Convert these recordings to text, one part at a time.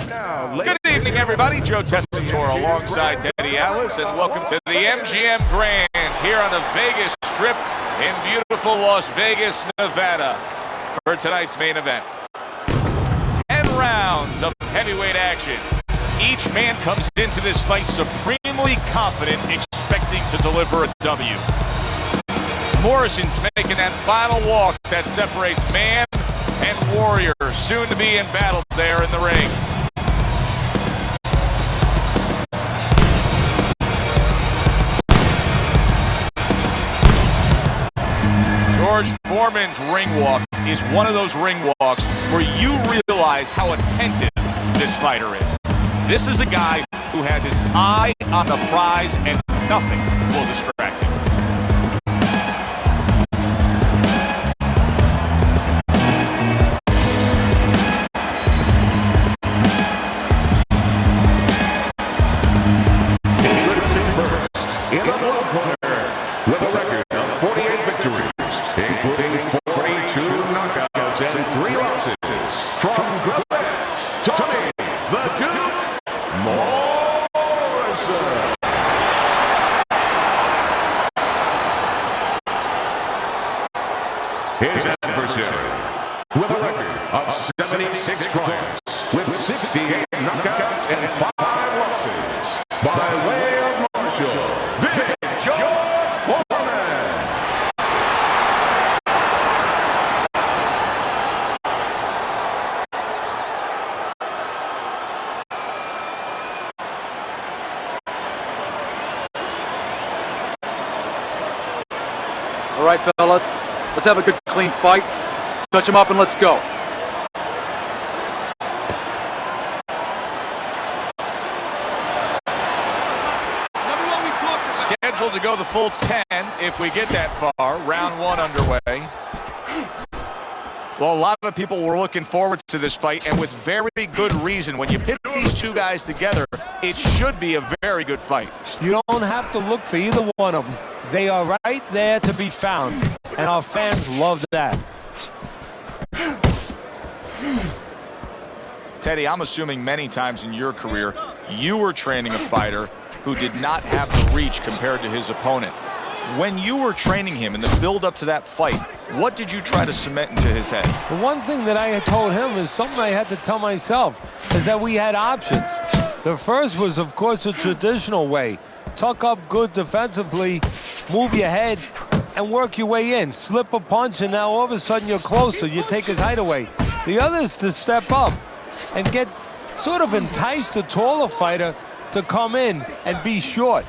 Good evening, everybody. Joe Tessitore alongside Teddy Atlas, and welcome to the MGM Grand here on the Vegas Strip in beautiful Las Vegas, Nevada, for tonight's main event. 10 rounds of heavyweight action. Each man comes into this fight supremely confident, expecting to deliver a W. Morrison's making that final walk that separates man and warrior, soon to be in battle there in the ring. George Foreman's ring walk is one of those ring walks where you realize how attentive this fighter is. This is a guy who has his eye on the prize and nothing will distract him. Introducing first, in the blue corner, with a record of 48 victories, including 42 knockouts and 3 losses, from Greenland, Tommy the Duke Morrison. His adversary, with a record of 76 triumphs, with 68 knockouts and 5 losses, by way of Marshall, Big George Foreman. All right, fellas, let's have a good, clean fight. Touch him up and let's go. Scheduled to go the full 10 if we get that far. Round 1 underway. Well, a lot of people were looking forward to this fight, and with very good reason. When you pit these two guys together, it should be a very good fight. You don't have to look for either one of them. They are right there to be found, and our fans love that. Teddy, I'm assuming many times in your career, you were training a fighter who did not have the reach compared to his opponent. When you were training him in the build-up to that fight, what did you try to cement into his head? The one thing that I had told him is something I had to tell myself, is that we had options. The first was, of course, the traditional way. Tuck up good defensively, move your head, and work your way in. Slip a punch, and now all of a sudden you're closer. You take his height away. The other is to step up and get sort of entice the taller fighter to come in and be short.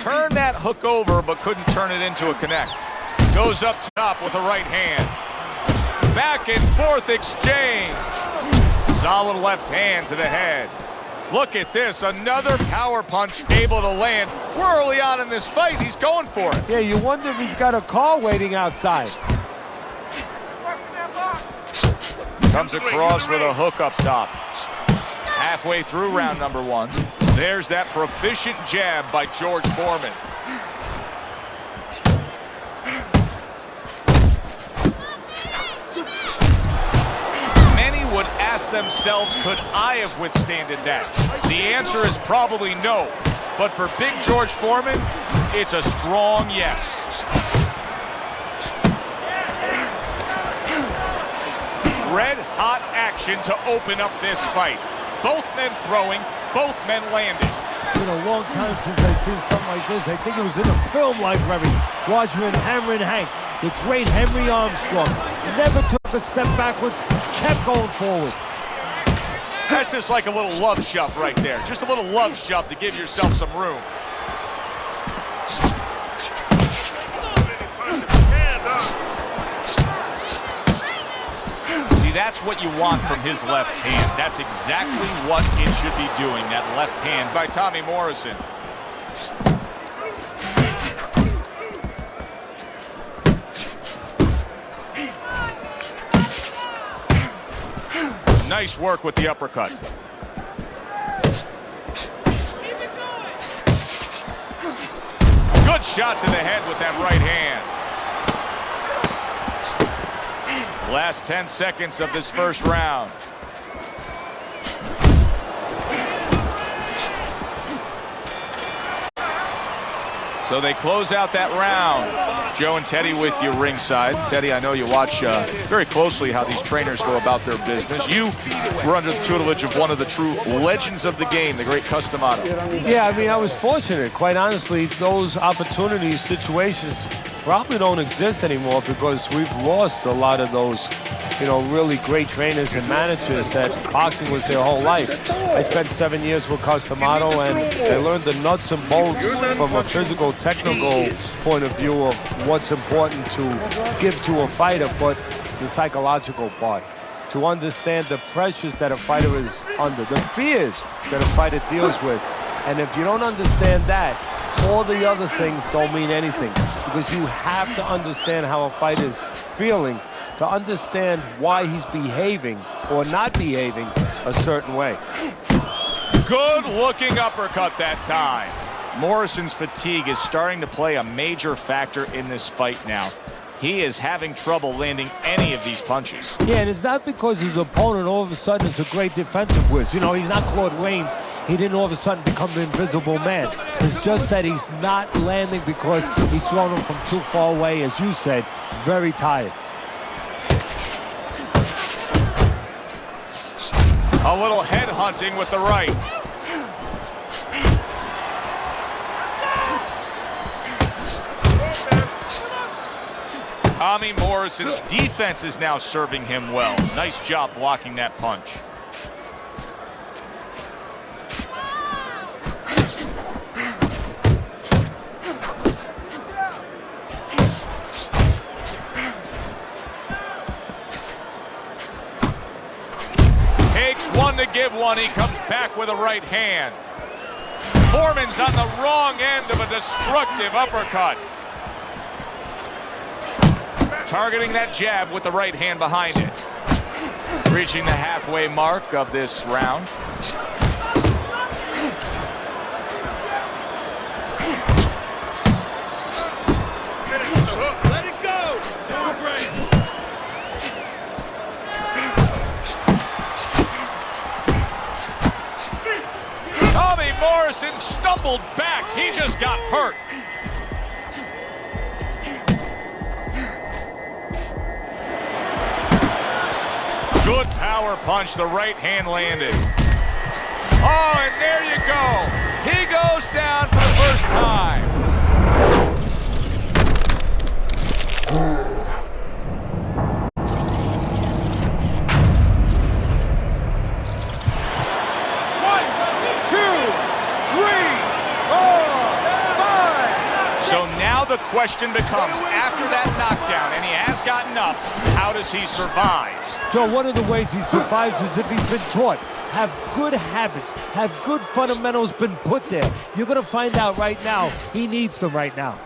Turned that hook over, but couldn't turn it into a connect. Goes up top with a right hand. Back and forth exchange. Solid left hand to the head. Look at this, another power punch able to land. We're early on in this fight, he's going for it. Yeah, you wonder if he's got a car waiting outside. Comes across with a hook up top. Halfway through round number 1. There's that proficient jab by George Foreman. Many would ask themselves, could I have withstanded that? The answer is probably no. But for Big George Foreman, it's a strong yes. Red-hot action to open up this fight. Both men throwing, both men landing. It's been a long time since I've seen something like this. I think it was in a film library. Watchman, Hammer, and Hank. This great Henry Armstrong never took a step backwards, kept going forward. That's just like a little love shove right there. Just a little love shove to give yourself some room. That's what you want from his left hand. That's exactly what it should be doing, that left hand by Tommy Morrison. Nice work with the uppercut. Good shot to the head with that right hand. Last 10 seconds of this first round. So they close out that round. Joe and Teddy with you ringside. Teddy, I know you watch very closely how these trainers go about their business. You were under the tutelage of one of the true legends of the game, the great Customato. Yeah, I mean, I was fortunate. Quite honestly, those opportunities, situations probably don't exist anymore because we've lost a lot of those, you know, really great trainers and managers that boxing was their whole life. I spent 7 years with Customato, and I learned the nuts and bolts from a physical, technical point of view of what's important to give to a fighter, but the psychological part. To understand the pressures that a fighter is under, the fears that a fighter deals with. And if you don't understand that, all the other things don't mean anything, because you have to understand how a fighter's feeling to understand why he's behaving or not behaving a certain way. Good looking uppercut that time. Morrison's fatigue is starting to play a major factor in this fight now. He is having trouble landing any of these punches. Yeah, and it's not because his opponent all of a sudden is a great defensive whiz. You know, he's not Claude Rains. He didn't all of a sudden become the invisible man. It's just that he's not landing because he's thrown him from too far away, as you said, very tired. A little head hunting with the right. Tommy Morrison's defense is now serving him well. Nice job blocking that punch. One to give one. He comes back with a right hand. Foreman's on the wrong end of a destructive uppercut. Targeting that jab with the right hand behind it. Reaching the halfway mark of this round. Let it go. Tommy Morrison stumbled back. He just got hurt. Good power punch. The right hand landed. Oh, and there you go. He goes down for the first time. The question becomes, after that knockdown, and he has gotten up, how does he survive? So one of the ways he survives is if he's been taught, have good habits, have good fundamentals been put there. You're going to find out right now, he needs them right now.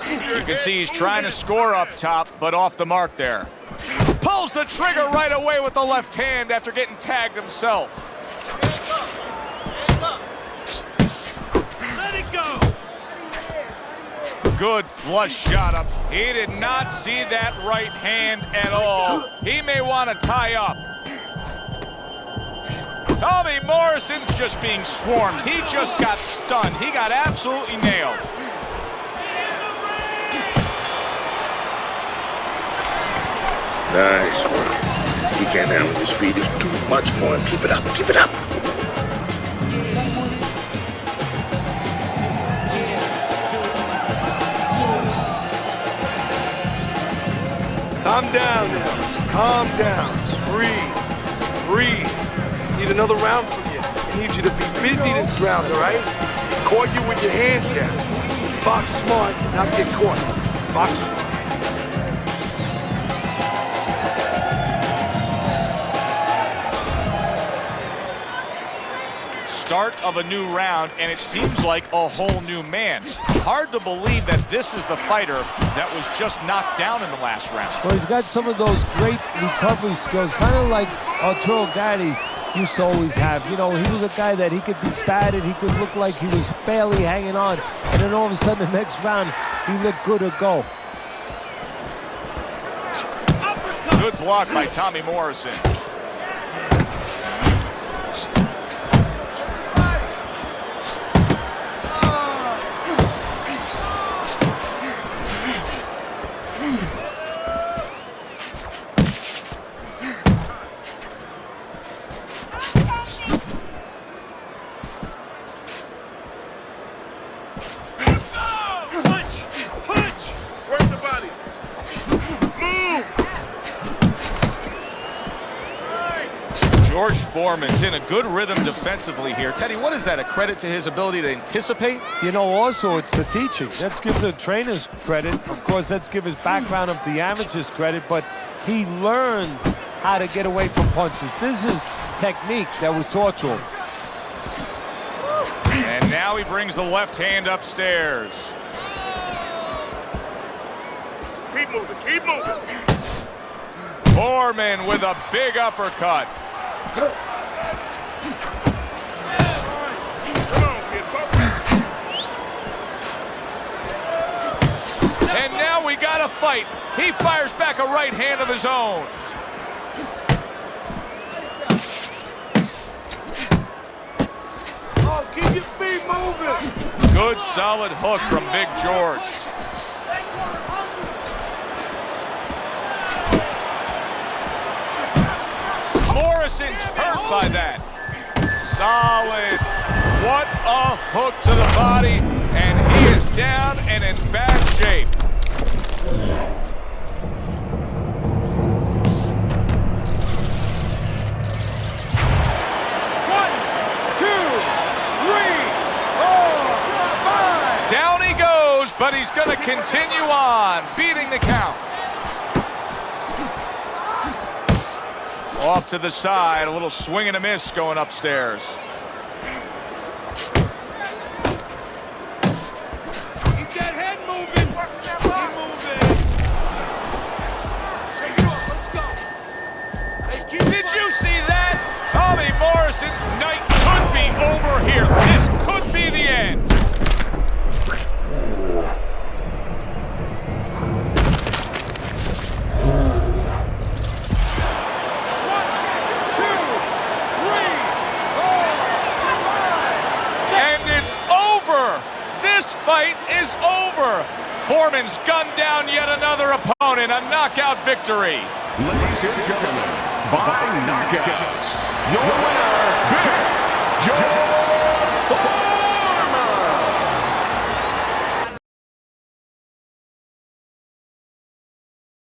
You can see he's trying to score up top, but off the mark there. Pulls the trigger right away with the left hand after getting tagged himself. Let it go. Good flush shot up. He did not see that right hand at all. He may want to tie up. Tommy Morrison's just being swarmed. He just got stunned. He got absolutely nailed. Nice work. He can't handle the speed. It's too much for him. Keep it up. Keep it up. Calm down now. Just calm down. Just breathe. Breathe. Need another round from you. I need you to be busy this round, all right? Caught you with your hands down. Let's box smart and not get caught. Box smart. Start of a new round, and it seems like a whole new man. Hard to believe that this is the fighter that was just knocked down in the last round. Well, he's got some of those great recovery skills, kind of like Arturo Gatti used to always have. You know, he was a guy that he could be battered, he could look like he was barely hanging on, and then all of a sudden the next round, he looked good to go. Good block by Tommy Morrison. George Foreman's in a good rhythm defensively here. Teddy, what is that, a credit to his ability to anticipate? You know, also, it's the teaching. Let's give the trainers credit. Of course, let's give his background of the amateurs credit, but he learned how to get away from punches. This is technique that was taught to him. And now he brings the left hand upstairs. Keep moving, keep moving. Foreman with a big uppercut. Come on, kid, And now we got a fight. He fires back a right hand of his own. Oh, keep your feet moving. Good solid hook from Big George. Morrison's hurt by that. Solid. What a hook to the body. And he is down and in bad shape. Down he goes, but he's going to continue on, beating the count. Off to the side, a little swing and a miss going upstairs. Keep that head moving. Keep moving. Shake it off, let's go. Hey, Did you see that? Tommy Morrison's night could be over here. This could be the end. This fight is over. Foreman's gunned down yet another opponent, a knockout victory. Ladies and gentlemen, by knockouts, your winner, Big George.